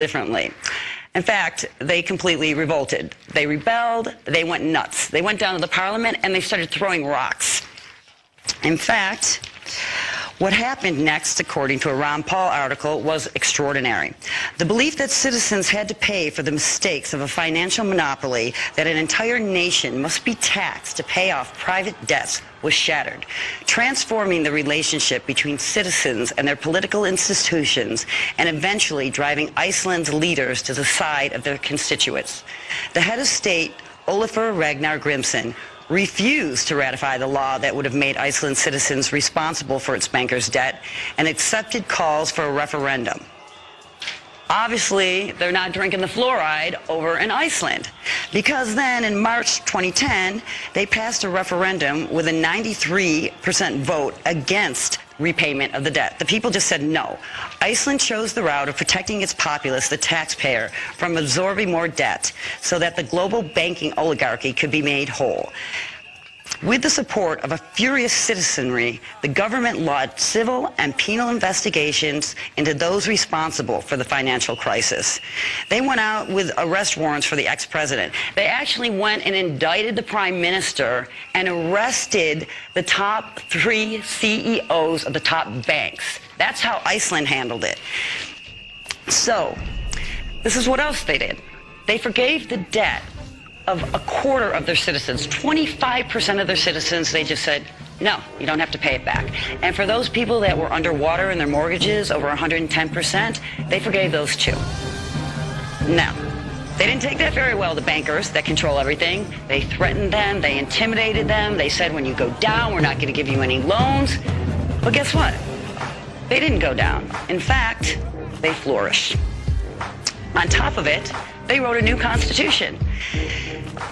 differently. In fact, they completely revolted. They rebelled, they went nuts. They went down to the parliament and they started throwing rocks. In fact, what happened next, according to a Ron Paul article, was extraordinary. The belief that citizens had to pay for the mistakes of a financial monopoly, that an entire nation must be taxed to pay off private debts, was shattered, transforming the relationship between citizens and their political institutions and eventually driving Iceland's leaders to the side of their constituents. The head of state, Ólafur Ragnar Grimsson, refused to ratify the law that would have made Iceland citizens responsible for its bankers' debt and accepted calls for a referendum. Obviously, they're not drinking the fluoride over in Iceland, because then in March 2010, they passed a referendum with a 93% vote against repayment of the debt. The people just said no. Iceland chose the route of protecting its populace, the taxpayer, from absorbing more debt so that the global banking oligarchy could be made whole. With the support of a furious citizenry, the government launched civil and penal investigations into those responsible for the financial crisis. They went out with arrest warrants for the ex-president. They actually went and indicted the prime minister and arrested the top 3 CEOs of the top banks. That's how Iceland handled it. So, this is what else they did. They forgave the debt of a quarter of their citizens. 25% of their citizens, they just said, no, you don't have to pay it back. And for those people that were underwater in their mortgages, over 110%, they forgave those too. Now, they didn't take that very well, the bankers that control everything. They threatened them, they intimidated them, they said, when you go down, we're not going to give you any loans. But guess what? They didn't go down. In fact, they flourished. On top of it, they wrote a new constitution.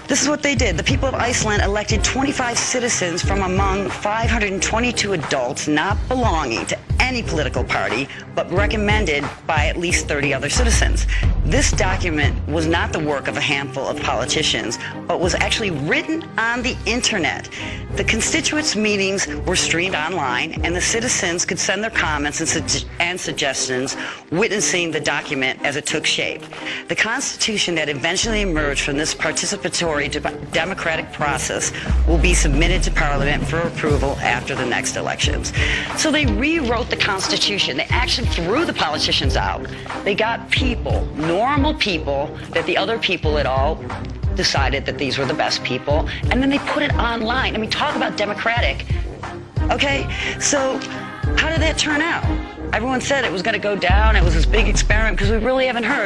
This is what they did. The people of Iceland elected 25 citizens from among 522 adults not belonging to any political party, but recommended by at least 30 other citizens. This document was not the work of a handful of politicians, but was actually written on the internet. The constituents' meetings were streamed online, and the citizens could send their comments and suggestions, witnessing the document as it took shape. The Constitution that eventually emerged from this participatory democratic process will be submitted to Parliament for approval after the next elections. So they rewrote the Constitution. They actually threw the politicians out. They got people, normal people, that the other people at all decided that these were the best people, and then they put it online. I mean, talk about democratic. Okay, so how did that turn out? Everyone said it was going to go down. It was this big experiment, because we really haven't heard.